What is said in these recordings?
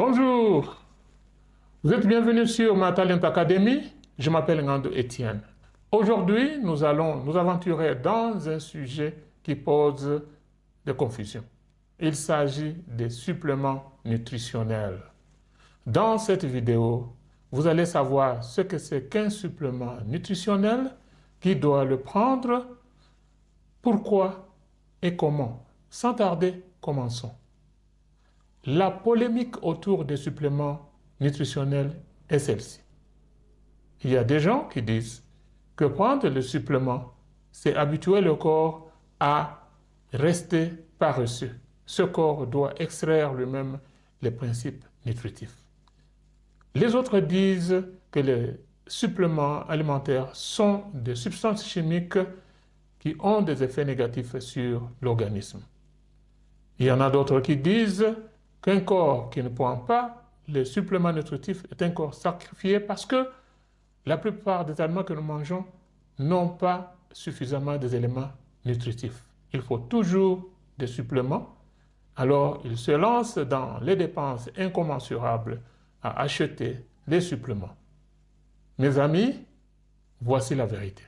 Bonjour, vous êtes bienvenus sur ma Talent Academy. Je m'appelle Ngando Etienne. Aujourd'hui, nous allons nous aventurer dans un sujet qui pose des confusions. Il s'agit des suppléments nutritionnels. Dans cette vidéo, vous allez savoir ce que c'est qu'un supplément nutritionnel, qui doit le prendre, pourquoi et comment. Sans tarder, commençons. La polémique autour des suppléments nutritionnels est celle-ci. Il y a des gens qui disent que prendre le supplément, c'est habituer le corps à rester paresseux. Ce corps doit extraire lui-même les principes nutritifs. Les autres disent que les suppléments alimentaires sont des substances chimiques qui ont des effets négatifs sur l'organisme. Il y en a d'autres qui disent qu'un corps qui ne prend pas les suppléments nutritifs est un corps sacrifié parce que la plupart des aliments que nous mangeons n'ont pas suffisamment des éléments nutritifs. Il faut toujours des suppléments. Alors, ils se lancent dans les dépenses incommensurables à acheter les suppléments. Mes amis, voici la vérité.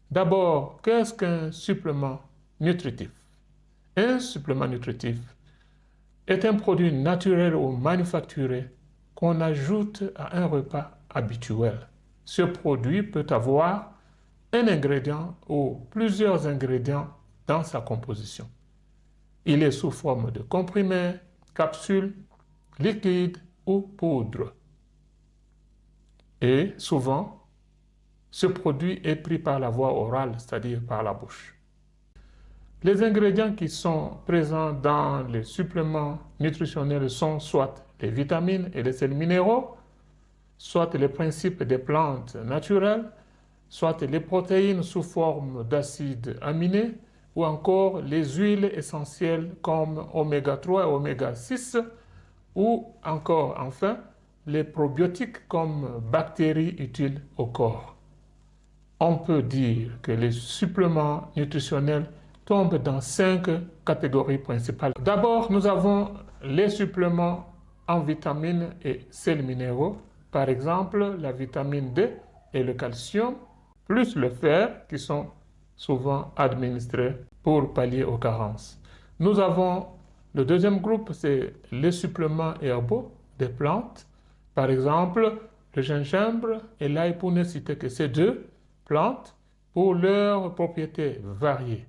D'abord, qu'est-ce qu'un supplément nutritif? Un supplément nutritif est un produit naturel ou manufacturé qu'on ajoute à un repas habituel. Ce produit peut avoir un ingrédient ou plusieurs ingrédients dans sa composition. Il est sous forme de comprimé, capsule, liquide ou poudre. Et souvent, ce produit est pris par la voie orale, c'est-à-dire par la bouche. Les ingrédients qui sont présents dans les suppléments nutritionnels sont soit les vitamines et les sels minéraux, soit les principes des plantes naturelles, soit les protéines sous forme d'acides aminés, ou encore les huiles essentielles comme oméga 3 et oméga 6, ou encore, enfin, les probiotiques comme bactéries utiles au corps. On peut dire que les suppléments nutritionnels tombent dans 5 catégories principales. D'abord, nous avons les suppléments en vitamines et sels minéraux, par exemple la vitamine D et le calcium, plus le fer, qui sont souvent administrés pour pallier aux carences. Nous avons le deuxième groupe, c'est les suppléments herbaux des plantes, par exemple le gingembre et l'ail, pour ne citer que ces deux plantes, pour leurs propriétés variées.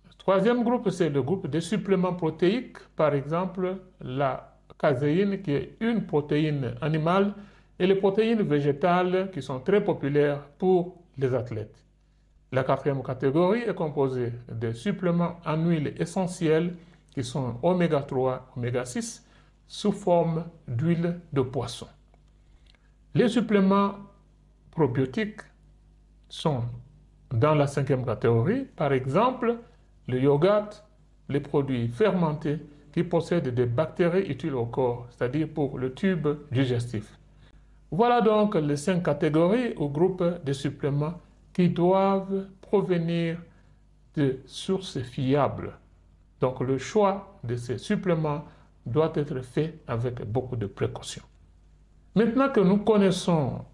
Le troisième groupe, c'est le groupe des suppléments protéiques, par exemple la caséine, qui est une protéine animale, et les protéines végétales, qui sont très populaires pour les athlètes. La quatrième catégorie est composée des suppléments en huile essentielle, qui sont oméga 3, oméga 6, sous forme d'huile de poisson. Les suppléments probiotiques sont dans la cinquième catégorie, par exemple le yogourt, les produits fermentés qui possèdent des bactéries utiles au corps, c'est-à-dire pour le tube digestif. Voilà donc les 5 catégories ou groupes de suppléments qui doivent provenir de sources fiables. Donc le choix de ces suppléments doit être fait avec beaucoup de précaution. Maintenant que nous connaissons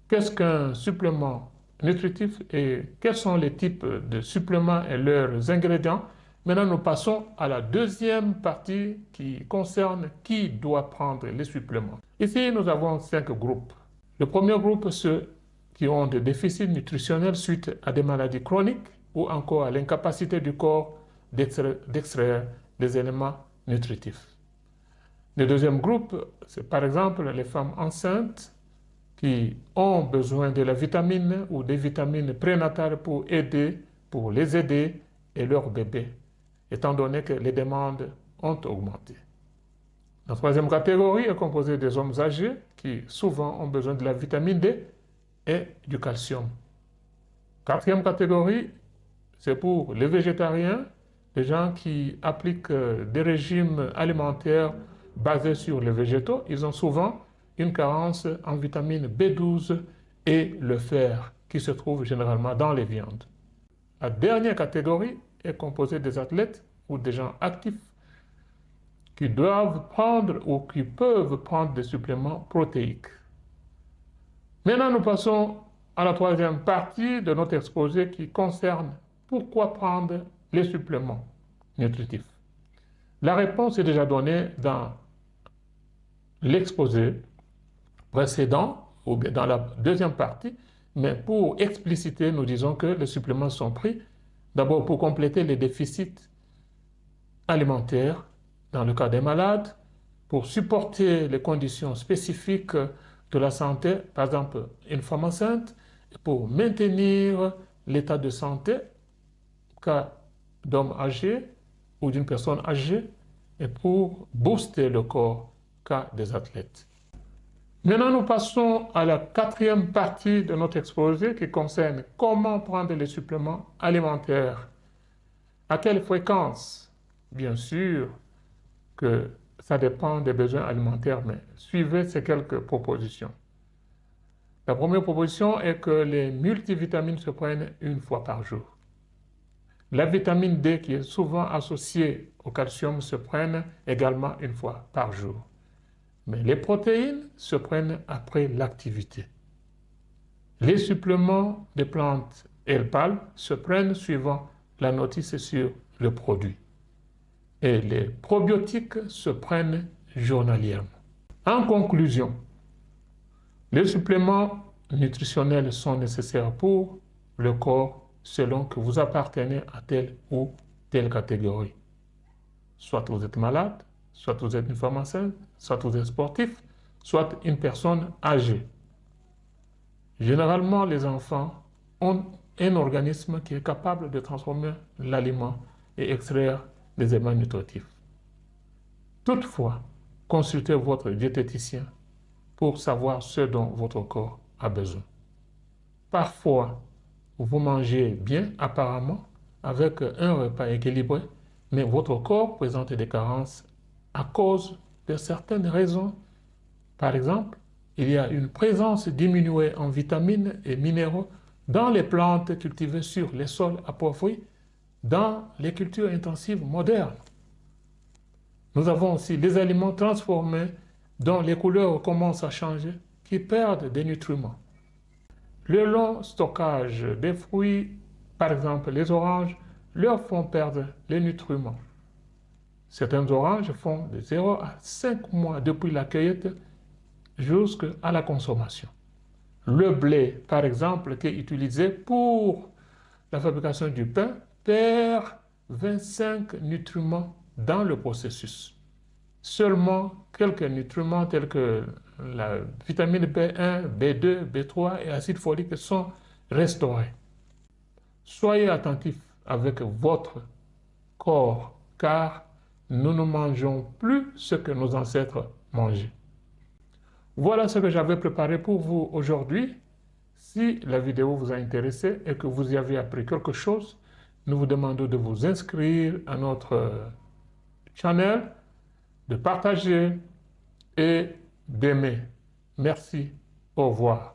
qu'est-ce qu'un supplément nutritif et quels sont les types de suppléments et leurs ingrédients, maintenant nous passons à la deuxième partie qui concerne qui doit prendre les suppléments. Ici, nous avons 5 groupes. Le premier groupe, ceux qui ont des déficits nutritionnels suite à des maladies chroniques ou encore à l'incapacité du corps d'extraire des éléments nutritifs. Le deuxième groupe, c'est par exemple les femmes enceintes qui ont besoin de la vitamine ou des vitamines prénatales pour les aider et leurs bébés, étant donné que les demandes ont augmenté. La troisième catégorie est composée des hommes âgés qui souvent ont besoin de la vitamine D et du calcium. Quatrième catégorie, c'est pour les végétariens, les gens qui appliquent des régimes alimentaires basés sur les végétaux. Ils ont souvent une carence en vitamine B12 et le fer qui se trouve généralement dans les viandes. La dernière catégorie est composée des athlètes ou des gens actifs qui doivent prendre ou qui peuvent prendre des suppléments protéiques. Maintenant, nous passons à la troisième partie de notre exposé qui concerne pourquoi prendre les suppléments nutritifs. La réponse est déjà donnée dans l'exposé précédent ou bien dans la deuxième partie, mais pour expliciter, nous disons que les suppléments sont pris d'abord pour compléter les déficits alimentaires dans le cas des malades, pour supporter les conditions spécifiques de la santé, par exemple une femme enceinte, et pour maintenir l'état de santé cas d'homme âgé ou d'une personne âgée, et pour booster le corps cas des athlètes. Maintenant, nous passons à la quatrième partie de notre exposé qui concerne comment prendre les suppléments alimentaires. À quelle fréquence? Bien sûr que ça dépend des besoins alimentaires, mais suivez ces quelques propositions. La première proposition est que les multivitamines se prennent une fois par jour. La vitamine D, qui est souvent associée au calcium, se prenne également une fois par jour. Mais les protéines se prennent après l'activité. Les suppléments de plantes herbales se prennent suivant la notice sur le produit. Et les probiotiques se prennent journalièrement. En conclusion, les suppléments nutritionnels sont nécessaires pour le corps selon que vous appartenez à telle ou telle catégorie. Soit vous êtes malade, soit vous êtes une femme enceinte, soit vous êtes sportif, soit une personne âgée. Généralement, les enfants ont un organisme qui est capable de transformer l'aliment et extraire des éléments nutritifs. Toutefois, consultez votre diététicien pour savoir ce dont votre corps a besoin. Parfois, vous mangez bien apparemment avec un repas équilibré, mais votre corps présente des carences à cause de certaines raisons. Par exemple, il y a une présence diminuée en vitamines et minéraux dans les plantes cultivées sur les sols appauvris, dans les cultures intensives modernes. Nous avons aussi les aliments transformés dont les couleurs commencent à changer, qui perdent des nutriments. Le long stockage des fruits, par exemple les oranges, leur font perdre les nutriments. Certaines oranges font de 0 à 5 mois depuis la cueillette jusqu'à la consommation. Le blé, par exemple, qui est utilisé pour la fabrication du pain, perd 25 nutriments dans le processus. Seulement quelques nutriments tels que la vitamine B1, B2, B3 et acide folique sont restaurés. Soyez attentifs avec votre corps, car nous ne mangeons plus ce que nos ancêtres mangeaient. Voilà ce que j'avais préparé pour vous aujourd'hui. Si la vidéo vous a intéressé et que vous y avez appris quelque chose, nous vous demandons de vous inscrire à notre channel, de partager et d'aimer. Merci. Au revoir.